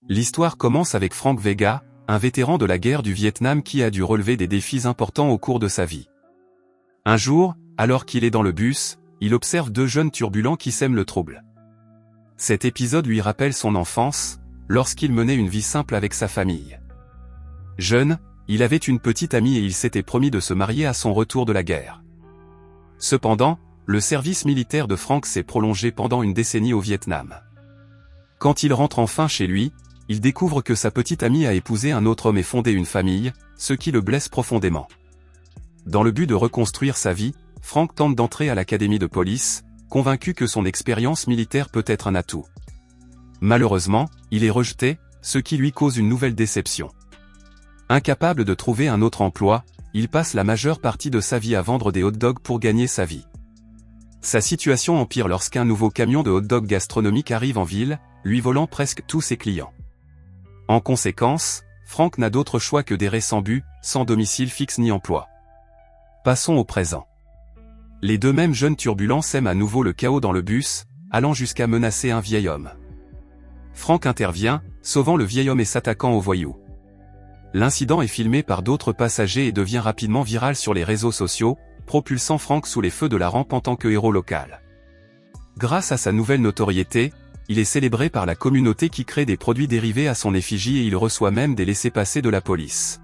L'histoire commence avec Frank Vega, un vétéran de la guerre du Vietnam qui a dû relever des défis importants au cours de sa vie. Un jour, alors qu'il est dans le bus, il observe deux jeunes turbulents qui sèment le trouble. Cet épisode lui rappelle son enfance, lorsqu'il menait une vie simple avec sa famille. Jeune, il avait une petite amie et il s'était promis de se marier à son retour de la guerre. Cependant, le service militaire de Frank s'est prolongé pendant une décennie au Vietnam. Quand il rentre enfin chez lui, il découvre que sa petite amie a épousé un autre homme et fondé une famille, ce qui le blesse profondément. Dans le but de reconstruire sa vie, Frank tente d'entrer à l'académie de police, convaincu que son expérience militaire peut être un atout. Malheureusement, il est rejeté, ce qui lui cause une nouvelle déception. Incapable de trouver un autre emploi, il passe la majeure partie de sa vie à vendre des hot-dogs pour gagner sa vie. Sa situation empire lorsqu'un nouveau camion de hot-dogs gastronomiques arrive en ville, lui volant presque tous ses clients. En conséquence, Frank n'a d'autre choix que d'errer sans but, sans domicile fixe ni emploi. Passons au présent. Les deux mêmes jeunes turbulents sèment à nouveau le chaos dans le bus, allant jusqu'à menacer un vieil homme. Frank intervient, sauvant le vieil homme et s'attaquant aux voyous. L'incident est filmé par d'autres passagers et devient rapidement viral sur les réseaux sociaux, propulsant Frank sous les feux de la rampe en tant que héros local. Grâce à sa nouvelle notoriété, il est célébré par la communauté qui crée des produits dérivés à son effigie et il reçoit même des laissez-passer de la police.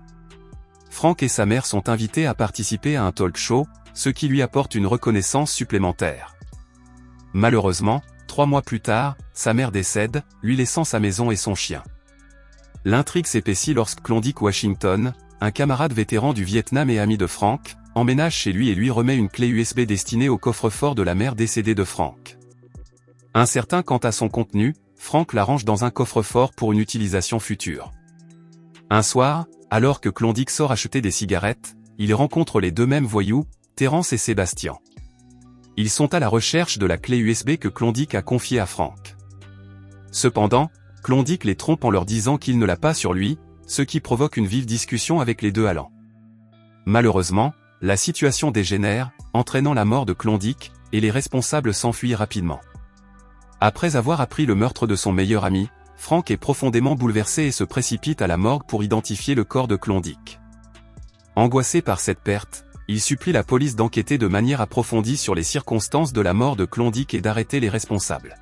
Frank et sa mère sont invités à participer à un talk show, ce qui lui apporte une reconnaissance supplémentaire. Malheureusement, 3 mois plus tard, sa mère décède, lui laissant sa maison et son chien. L'intrigue s'épaissit lorsque Klondike Washington, un camarade vétéran du Vietnam et ami de Frank, emménage chez lui et lui remet une clé USB destinée au coffre-fort de la mère décédée de Frank. Incertain quant à son contenu, Frank la range dans un coffre-fort pour une utilisation future. Un soir, alors que Klondike sort acheter des cigarettes, il rencontre les deux mêmes voyous, Terence et Sébastien. Ils sont à la recherche de la clé USB que Klondike a confiée à Frank. Cependant, Klondike les trompe en leur disant qu'il ne l'a pas sur lui, ce qui provoque une vive discussion avec les deux allants. Malheureusement, la situation dégénère, entraînant la mort de Klondike, et les responsables s'enfuient rapidement. Après avoir appris le meurtre de son meilleur ami, Frank est profondément bouleversé et se précipite à la morgue pour identifier le corps de Klondike. Angoissé par cette perte, il supplie la police d'enquêter de manière approfondie sur les circonstances de la mort de Klondike et d'arrêter les responsables.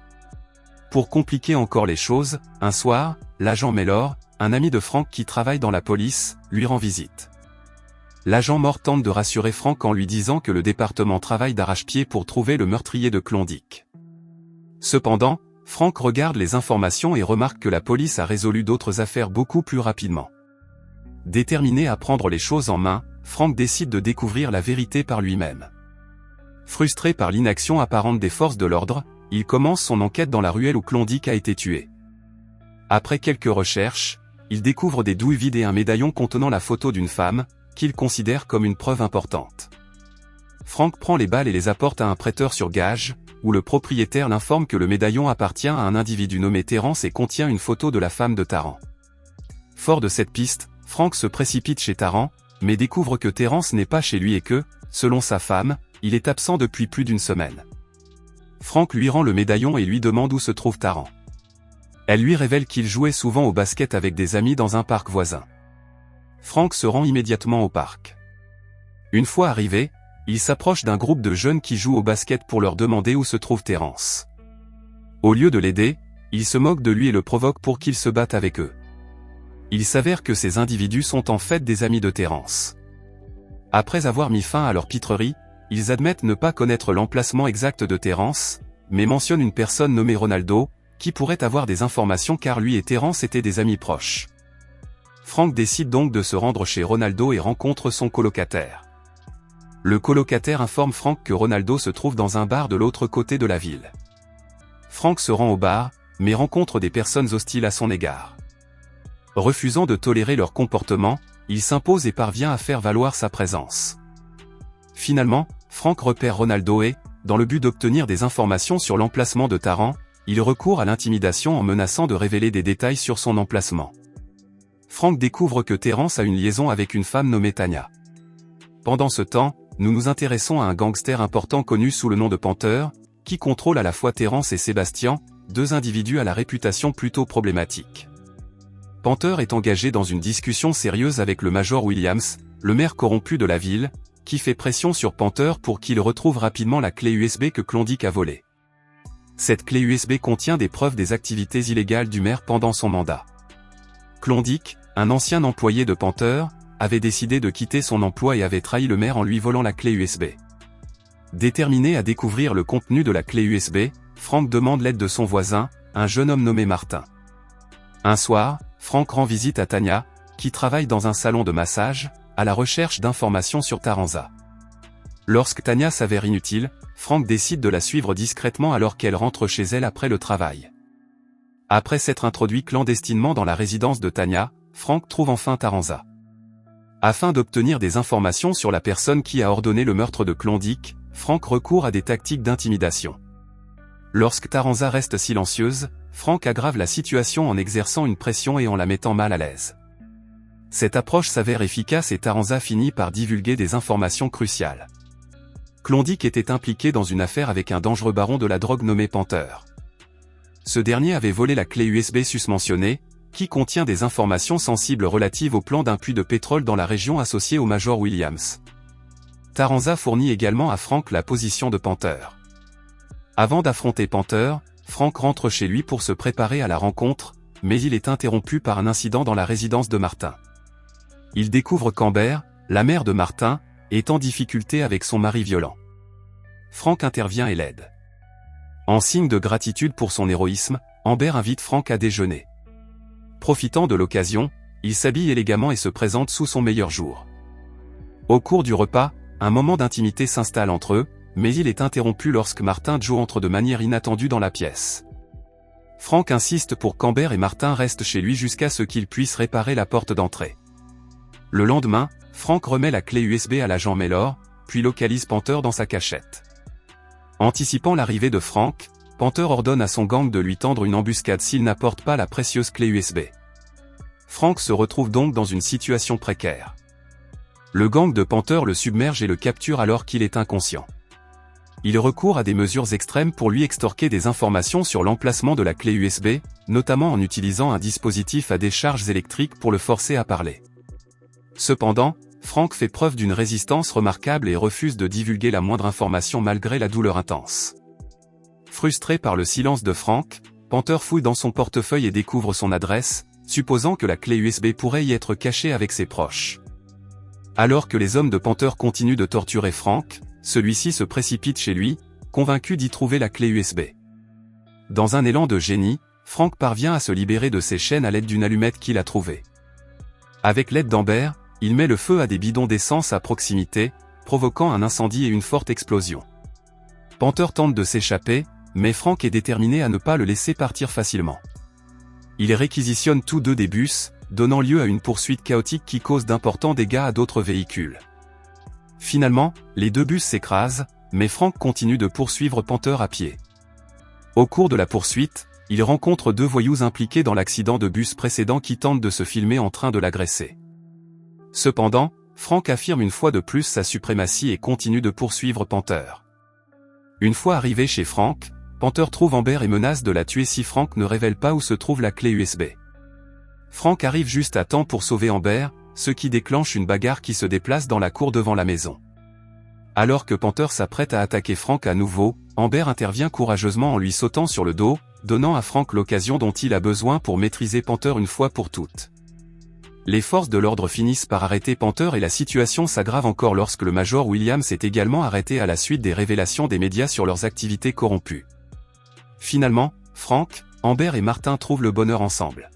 Pour compliquer encore les choses, un soir, l'agent Mellor, un ami de Frank qui travaille dans la police, lui rend visite. L'agent mort tente de rassurer Frank en lui disant que le département travaille d'arrache-pied pour trouver le meurtrier de Klondike. Cependant, Frank regarde les informations et remarque que la police a résolu d'autres affaires beaucoup plus rapidement. Déterminé à prendre les choses en main, Frank décide de découvrir la vérité par lui-même. Frustré par l'inaction apparente des forces de l'ordre, il commence son enquête dans la ruelle où Klondike a été tué. Après quelques recherches, il découvre des douilles vides et un médaillon contenant la photo d'une femme, qu'il considère comme une preuve importante. Frank prend les balles et les apporte à un prêteur sur gage, où le propriétaire l'informe que le médaillon appartient à un individu nommé Terence et contient une photo de la femme de Taran. Fort de cette piste, Frank se précipite chez Taran, mais découvre que Terence n'est pas chez lui et que, selon sa femme, il est absent depuis plus d'une semaine. Frank lui rend le médaillon et lui demande où se trouve Taran. Elle lui révèle qu'il jouait souvent au basket avec des amis dans un parc voisin. Frank se rend immédiatement au parc. Une fois arrivé, il s'approche d'un groupe de jeunes qui jouent au basket pour leur demander où se trouve Terence. Au lieu de l'aider, il se moque de lui et le provoque pour qu'il se batte avec eux. Il s'avère que ces individus sont en fait des amis de Terence. Après avoir mis fin à leur pitrerie, ils admettent ne pas connaître l'emplacement exact de Terence, mais mentionnent une personne nommée Ronaldo, qui pourrait avoir des informations car lui et Terence étaient des amis proches. Frank décide donc de se rendre chez Ronaldo et rencontre son colocataire. Le colocataire informe Frank que Ronaldo se trouve dans un bar de l'autre côté de la ville. Frank se rend au bar, mais rencontre des personnes hostiles à son égard. Refusant de tolérer leur comportement, il s'impose et parvient à faire valoir sa présence. Finalement, Frank repère Ronaldo et, dans le but d'obtenir des informations sur l'emplacement de Taran, il recourt à l'intimidation en menaçant de révéler des détails sur son emplacement. Frank découvre que Terence a une liaison avec une femme nommée Tanya. Pendant ce temps, nous nous intéressons à un gangster important connu sous le nom de Panther, qui contrôle à la fois Terence et Sébastien, deux individus à la réputation plutôt problématique. Panther est engagé dans une discussion sérieuse avec le Major Williams, le maire corrompu de la ville, qui fait pression sur Panther pour qu'il retrouve rapidement la clé USB que Klondike a volée. Cette clé USB contient des preuves des activités illégales du maire pendant son mandat. Klondike, un ancien employé de Panther, avait décidé de quitter son emploi et avait trahi le maire en lui volant la clé USB. Déterminé à découvrir le contenu de la clé USB, Frank demande l'aide de son voisin, un jeune homme nommé Martin. Un soir, Frank rend visite à Tanya, qui travaille dans un salon de massage, à la recherche d'informations sur Taranza. Lorsque Tanya s'avère inutile, Frank décide de la suivre discrètement alors qu'elle rentre chez elle après le travail. Après s'être introduit clandestinement dans la résidence de Tanya, Frank trouve enfin Taranza. Afin d'obtenir des informations sur la personne qui a ordonné le meurtre de Klondike, Frank recourt à des tactiques d'intimidation. Lorsque Taranza reste silencieuse, Frank aggrave la situation en exerçant une pression et en la mettant mal à l'aise. Cette approche s'avère efficace et Taranza finit par divulguer des informations cruciales. Klondike était impliqué dans une affaire avec un dangereux baron de la drogue nommé Panther. Ce dernier avait volé la clé USB susmentionnée, qui contient des informations sensibles relatives au plan d'un puits de pétrole dans la région associée au Major Williams. Taranza fournit également à Frank la position de Panther. Avant d'affronter Panther, Frank rentre chez lui pour se préparer à la rencontre, mais il est interrompu par un incident dans la résidence de Martin. Il découvre qu'Amber, la mère de Martin, est en difficulté avec son mari violent. Frank intervient et l'aide. En signe de gratitude pour son héroïsme, Amber invite Frank à déjeuner. Profitant de l'occasion, il s'habille élégamment et se présente sous son meilleur jour. Au cours du repas, un moment d'intimité s'installe entre eux, mais il est interrompu lorsque Martin Joe entre de manière inattendue dans la pièce. Frank insiste pour qu'Amber et Martin restent chez lui jusqu'à ce qu'ils puissent réparer la porte d'entrée. Le lendemain, Frank remet la clé USB à l'agent Mellor, puis localise Panther dans sa cachette. Anticipant l'arrivée de Frank, Panther ordonne à son gang de lui tendre une embuscade s'il n'apporte pas la précieuse clé USB. Frank se retrouve donc dans une situation précaire. Le gang de Panther le submerge et le capture alors qu'il est inconscient. Il recourt à des mesures extrêmes pour lui extorquer des informations sur l'emplacement de la clé USB, notamment en utilisant un dispositif à décharges électriques pour le forcer à parler. Cependant, Frank fait preuve d'une résistance remarquable et refuse de divulguer la moindre information malgré la douleur intense. Frustré par le silence de Frank, Panther fouille dans son portefeuille et découvre son adresse, supposant que la clé USB pourrait y être cachée avec ses proches. Alors que les hommes de Panther continuent de torturer Frank, celui-ci se précipite chez lui, convaincu d'y trouver la clé USB. Dans un élan de génie, Frank parvient à se libérer de ses chaînes à l'aide d'une allumette qu'il a trouvée. Avec l'aide d'Amber, il met le feu à des bidons d'essence à proximité, provoquant un incendie et une forte explosion. Panther tente de s'échapper, mais Frank est déterminé à ne pas le laisser partir facilement. Ils réquisitionnent tous deux des bus, donnant lieu à une poursuite chaotique qui cause d'importants dégâts à d'autres véhicules. Finalement, les deux bus s'écrasent, mais Frank continue de poursuivre Panther à pied. Au cours de la poursuite, il rencontre deux voyous impliqués dans l'accident de bus précédent qui tentent de se filmer en train de l'agresser. Cependant, Frank affirme une fois de plus sa suprématie et continue de poursuivre Panther. Une fois arrivé chez Frank, Panther trouve Amber et menace de la tuer si Frank ne révèle pas où se trouve la clé USB. Frank arrive juste à temps pour sauver Amber, ce qui déclenche une bagarre qui se déplace dans la cour devant la maison. Alors que Panther s'apprête à attaquer Frank à nouveau, Amber intervient courageusement en lui sautant sur le dos, donnant à Frank l'occasion dont il a besoin pour maîtriser Panther une fois pour toutes. Les forces de l'ordre finissent par arrêter Panther et la situation s'aggrave encore lorsque le Major Williams est également arrêté à la suite des révélations des médias sur leurs activités corrompues. Finalement, Frank, Amber et Martin trouvent le bonheur ensemble.